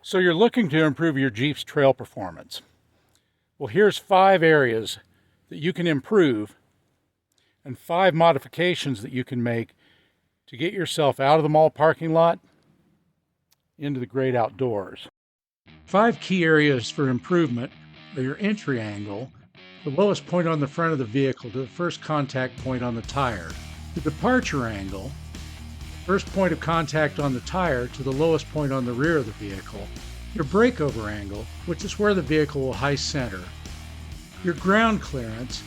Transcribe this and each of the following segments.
So you're looking to improve your Jeep's trail performance. Well, here's 5 areas that you can improve and 5 modifications that you can make to get yourself out of the mall parking lot into the great outdoors. 5 key areas for improvement are your entry angle, the lowest point on the front of the vehicle to the first contact point on the tire, the departure angle, first point of contact on the tire to the lowest point on the rear of the vehicle, your breakover angle, which is where the vehicle will high center, your ground clearance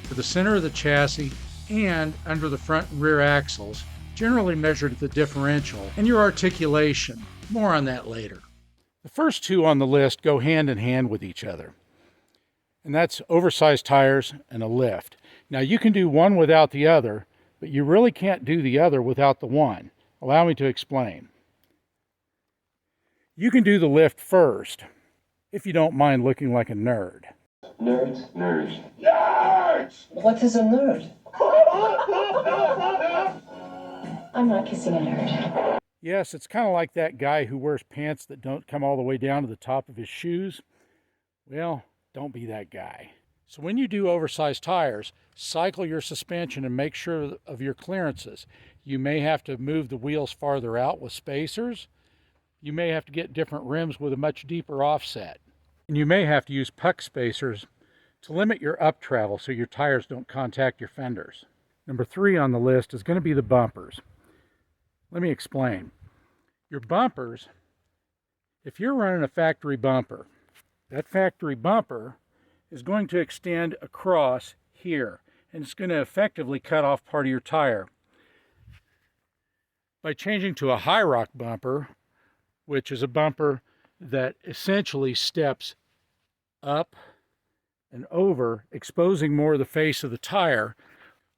for the center of the chassis and under the front and rear axles, generally measured at the differential, and your articulation. More on that later. The first 2 on the list go hand in hand with each other, and that's oversized tires and a lift. Now you can do one without the other, but you really can't do the other without the one. Allow me to explain. You can do the lift first, if you don't mind looking like a nerd. Nerds. Nerds! What is a nerd? I'm not kissing a nerd. Yes, it's kind of like that guy who wears pants that don't come all the way down to the top of his shoes. Well, don't be that guy. So when you do oversized tires, cycle your suspension and make sure of your clearances. You may have to move the wheels farther out with spacers. You may have to get different rims with a much deeper offset. And you may have to use puck spacers to limit your up travel so your tires don't contact your fenders. Number 3 on the list is going to be the bumpers. Let me explain. Your bumpers, if you're running a factory bumper, that factory bumper is going to extend across here, and it's going to effectively cut off part of your tire. By changing to a high rock bumper, which is a bumper that essentially steps up and over, exposing more of the face of the tire,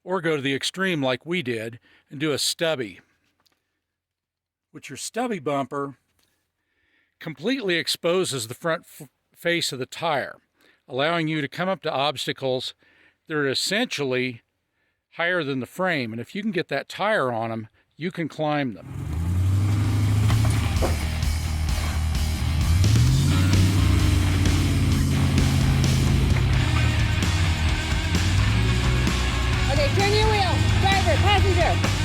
or go to the extreme like we did and do a stubby, which your stubby bumper completely exposes the front face of the tire, allowing you to come up to obstacles that are essentially higher than the frame. And if you can get that tire on them, you can climb them. Okay, turn your wheel. Driver, passenger.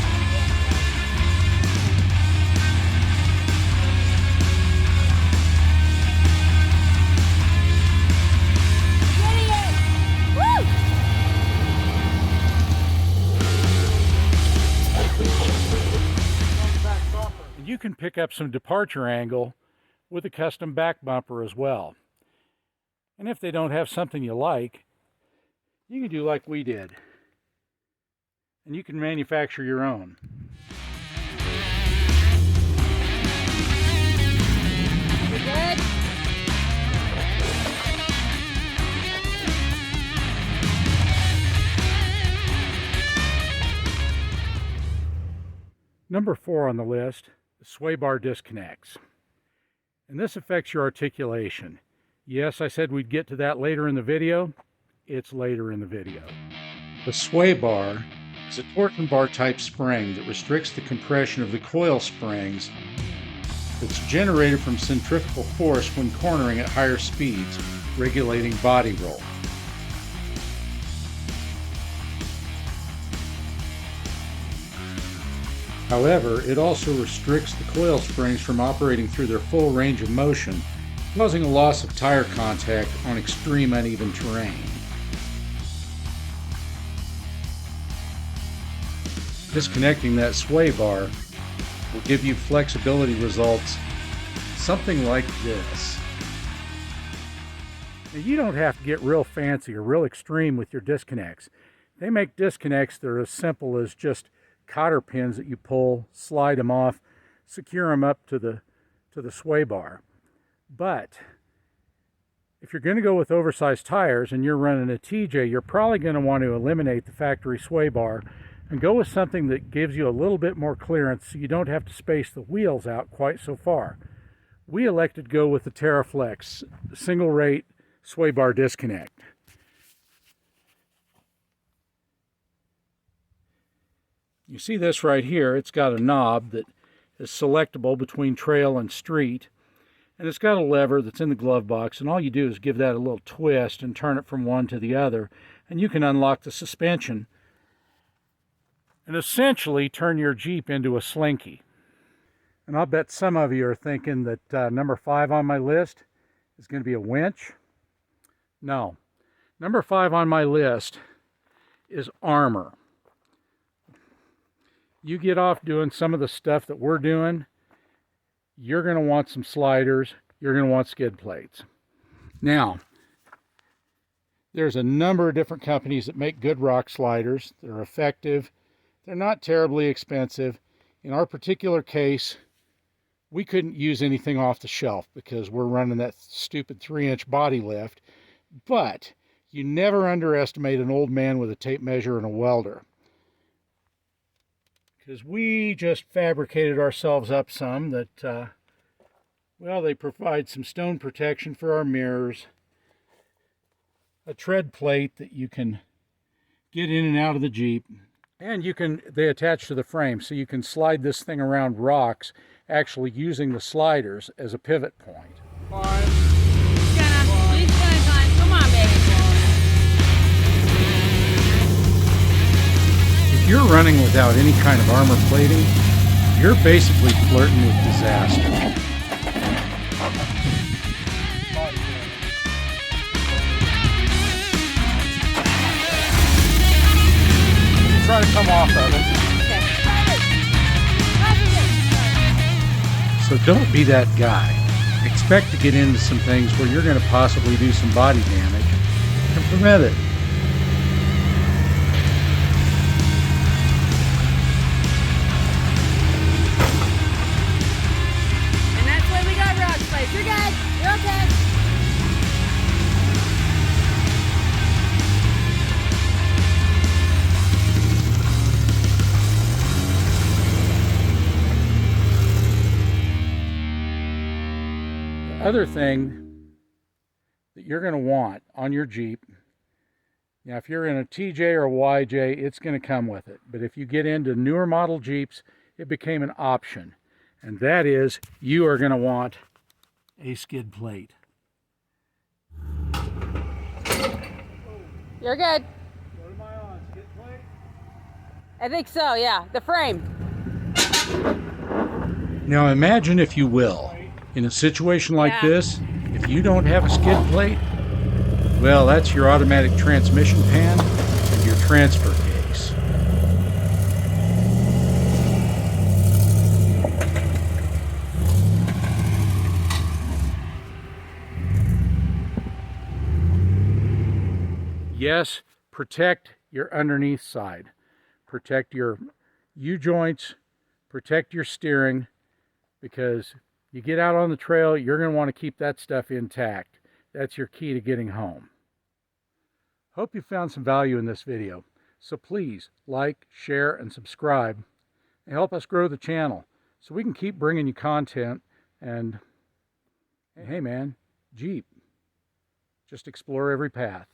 You can pick up some departure angle with a custom back bumper as well. And if they don't have something you like, you can do like we did. And you can manufacture your own. You good? Number 4 on the list, the sway bar disconnects. And this affects your articulation. Yes, I said we'd get to that later in the video. It's later in the video. The sway bar is a torsion bar type spring that restricts the compression of the coil springs that's generated from centrifugal force when cornering at higher speeds, regulating body roll. However, it also restricts the coil springs from operating through their full range of motion, causing a loss of tire contact on extreme uneven terrain. Disconnecting that sway bar will give you flexibility results something like this. Now, you don't have to get real fancy or real extreme with your disconnects. They make disconnects that are as simple as just cotter pins that you pull, slide them off, secure them up to the sway bar. But if you're going to go with oversized tires and you're running a TJ, you're probably going to want to eliminate the factory sway bar and go with something that gives you a little bit more clearance so you don't have to space the wheels out quite so far. We elected to go with the TerraFlex single rate sway bar disconnect. You see this right here, it's got a knob that is selectable between trail and street, And it's got a lever that's in the glove box, and all you do is give that a little twist and turn it from one to the other, and you can unlock the suspension and essentially turn your Jeep into a slinky. And I'll bet some of you are thinking that number 5 on my list is going to be a winch. No. Number 5 on my list is armor. You get off doing some of the stuff that we're doing, you're going to want some sliders, you're going to want skid plates. Now, there's a number of different companies that make good rock sliders. They're effective. They're not terribly expensive. In our particular case, we couldn't use anything off the shelf because we're running that stupid 3-inch body lift. But you never underestimate an old man with a tape measure and a welder, because we just fabricated ourselves up some that, well, they provide some stone protection for our mirrors, a tread plate that you can get in and out of the Jeep, and they attach to the frame, so you can slide this thing around rocks, actually using the sliders as a pivot point. Come on, baby. If you're running without any kind of armor plating, you're basically flirting with disaster. Try to come off of it. So don't be that guy. Expect to get into some things where you're going to possibly do some body damage and prevent it. And that's why we got rock slides. You're good. You're okay. Other thing that you're going to want on your Jeep, now if you're in a TJ or a YJ, it's going to come with it. But if you get into newer model Jeeps, it became an option. And that is, you are going to want a skid plate. You're good. What am I on, skid plate? I think so, yeah. The frame. Now imagine, if you will, in a situation like this, if you don't have a skid plate, well, that's your automatic transmission pan and your transfer case. Yes, protect your underneath side. Protect your U-joints, protect your steering, because you get out on the trail, you're going to want to keep that stuff intact. That's your key to getting home. Hope you found some value in this video. So please like, share, and subscribe, and help us grow the channel so we can keep bringing you content. And hey man, Jeep, just explore every path.